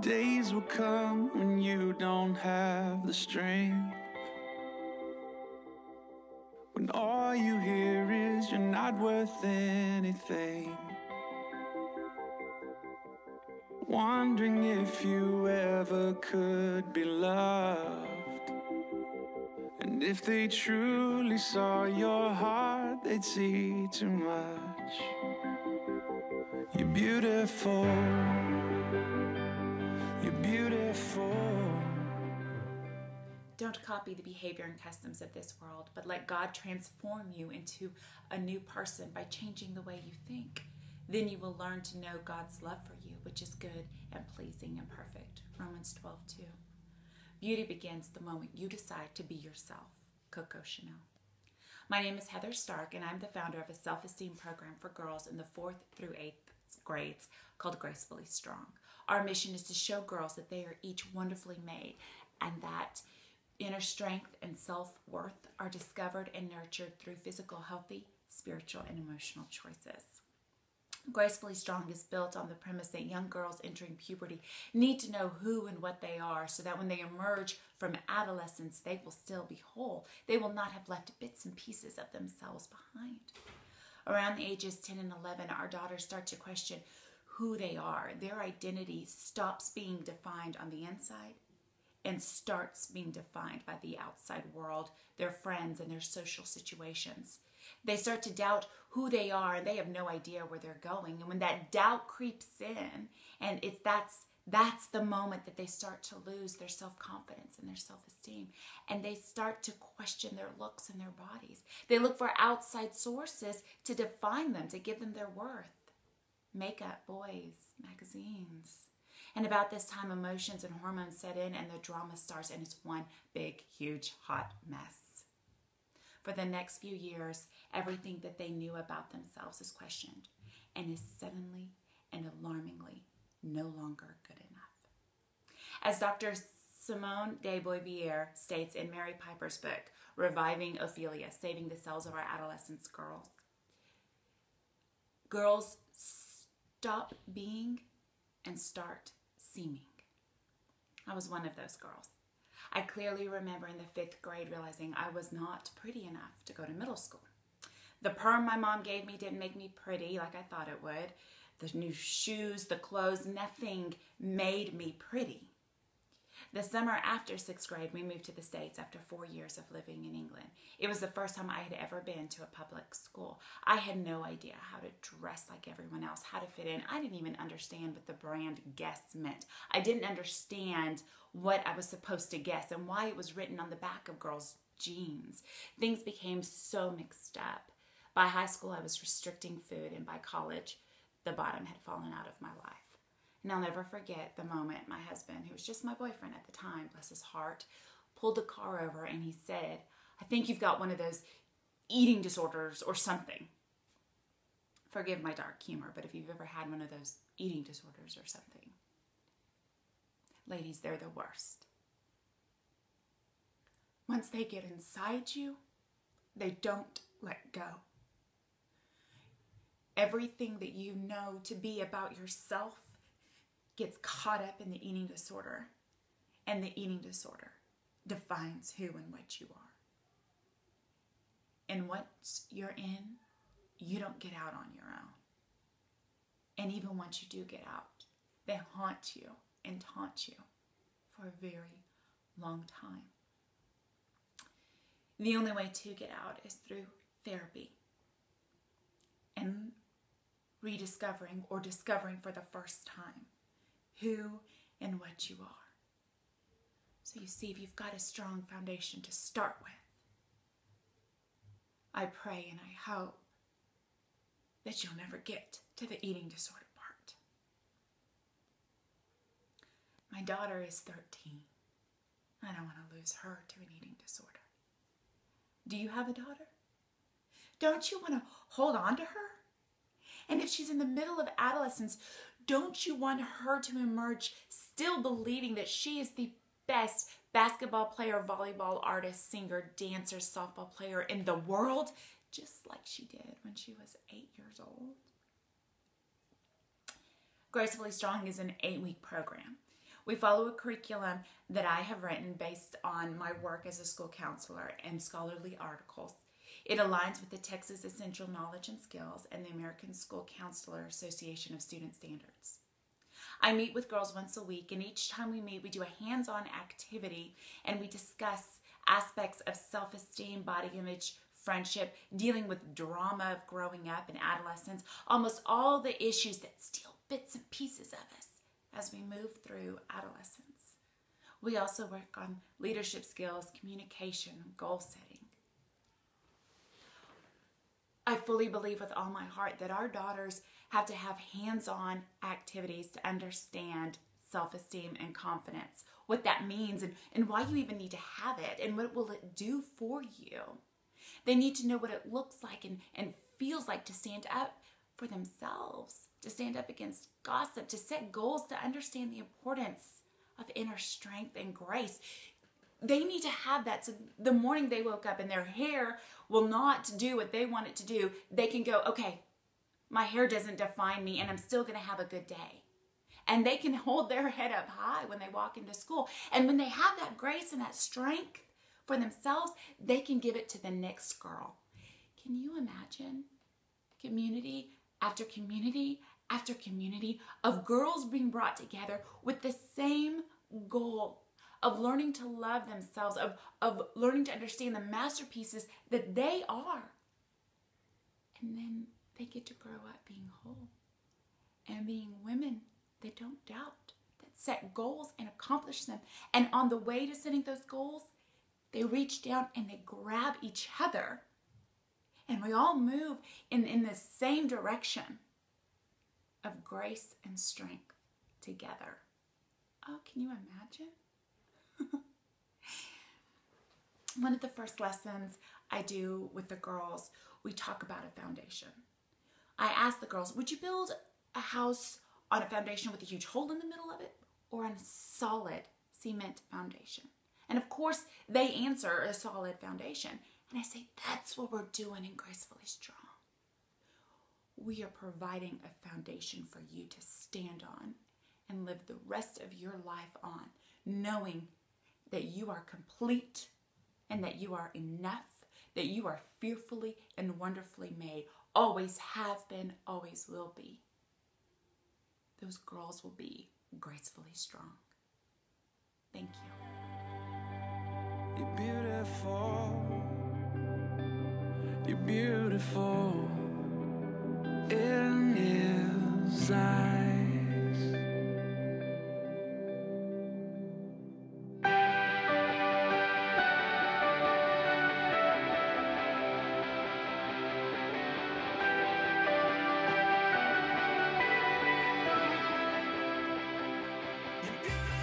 Days will come when you don't have the strength, when all you hear is you're not worth anything, wondering if you ever could be loved. And if they truly saw your heart, they'd see too much. You're beautiful. You're beautiful. Don't copy the behavior and customs of this world, but let God transform you into a new person by changing the way you think. Then you will learn to know God's love for you, which is good and pleasing and perfect. Romans 12:2. Beauty begins the moment you decide to be yourself. Coco Chanel. My name is Heather Stark, and I'm the founder of a self-esteem program for girls in the 4th through 8th grades called Gracefully Strong. Our mission is to show girls that they are each wonderfully made, and that inner strength and self-worth are discovered and nurtured through physical, healthy, spiritual, and emotional choices. Gracefully Strong is built on the premise that young girls entering puberty need to know who and what they are so that when they emerge from adolescence, they will still be whole. They will not have left bits and pieces of themselves behind. Around the ages 10 and 11, our daughters start to question who they are. Their identity stops being defined on the inside and starts being defined by the outside world, their friends, and their social situations. They start to doubt who they are, and they have no idea where they're going. And when that doubt creeps in, and that's the moment that they start to lose their self-confidence and their self-esteem, and they start to question their looks and their bodies. They look for outside sources to define them, to give them their worth. Makeup, boys, magazines. And about this time, emotions and hormones set in, and the drama starts, and it's one big, huge, hot mess. For the next few years, everything that they knew about themselves is questioned and is suddenly and alarmingly no longer good enough. As Dr. Simone de Beauvoir states in Mary Piper's book, Reviving Ophelia, Saving the Cells of Our Adolescence Girls, girls stop being and start seeming. I was one of those girls. I clearly remember in the 5th grade realizing I was not pretty enough to go to middle school. The perm my mom gave me didn't make me pretty like I thought it would. The new shoes, the clothes, nothing made me pretty. The summer after 6th grade, we moved to the States after 4 years of living in England. It was the first time I had ever been to a public school. I had no idea how to dress like everyone else, how to fit in. I didn't even understand what the brand Guess meant. I didn't understand what I was supposed to guess and why it was written on the back of girls' jeans. Things became so mixed up. By high school, I was restricting food, and by college, the bottom had fallen out of my life. And I'll never forget the moment my husband, who was just my boyfriend at the time, bless his heart, pulled the car over and he said, "I think you've got one of those eating disorders or something." Forgive my dark humor, but if you've ever had one of those eating disorders or something, ladies, they're the worst. Once they get inside you, they don't let go. Everything that you know to be about yourself gets caught up in the eating disorder, and the eating disorder defines who and what you are. And once you're in, you don't get out on your own. And even once you do get out, they haunt you and taunt you for a very long time. The only way to get out is through therapy and rediscovering or discovering for the first time who and what you are. So you see, if you've got a strong foundation to start with, I pray and I hope that you'll never get to the eating disorder part. My daughter is 13. I don't want to lose her to an eating disorder. Do you have a daughter? Don't you want to hold on to her? And if she's in the middle of adolescence, don't you want her to emerge still believing that she is the best basketball player, volleyball artist, singer, dancer, softball player in the world, just like she did when she was 8 years old? Gracefully Strong is an 8-week program. We follow a curriculum that I have written based on my work as a school counselor and scholarly articles. It aligns with the Texas Essential Knowledge and Skills and the American School Counselor Association of Student Standards. I meet with girls once a week, and each time we meet, we do a hands-on activity, and we discuss aspects of self-esteem, body image, friendship, dealing with drama of growing up and adolescence, almost all the issues that steal bits and pieces of us as we move through adolescence. We also work on leadership skills, communication, goal setting. I fully believe with all my heart that our daughters have to have hands-on activities to understand self-esteem and confidence, what that means and why you even need to have it and what will it do for you. They need to know what it looks like and feels like to stand up for themselves, to stand up against gossip, to set goals, to understand the importance of inner strength and grace. They need to have that so the morning they woke up and their hair will not do what they want it to do, they can go, okay, my hair doesn't define me and I'm still going to have a good day. And they can hold their head up high when they walk into school. And when they have that grace and that strength for themselves, they can give it to the next girl. Can you imagine community after community after community of girls being brought together with the same goal of learning to love themselves, of learning to understand the masterpieces that they are. And then they get to grow up being whole and being women that don't doubt, that set goals and accomplish them. And on the way to setting those goals, they reach down and they grab each other. And we all move in the same direction of grace and strength together. Oh, can you imagine? One of the first lessons I do with the girls, we talk about a foundation. I ask the girls, would you build a house on a foundation with a huge hole in the middle of it or on a solid cement foundation? And of course, they answer a solid foundation. And I say, that's what we're doing in Gracefully Strong. We are providing a foundation for you to stand on and live the rest of your life on, knowing that you are complete and that you are enough, that you are fearfully and wonderfully made, always have been, always will be. Those girls will be gracefully strong. Thank you. You're beautiful. You're beautiful in his eyes. You're beautiful.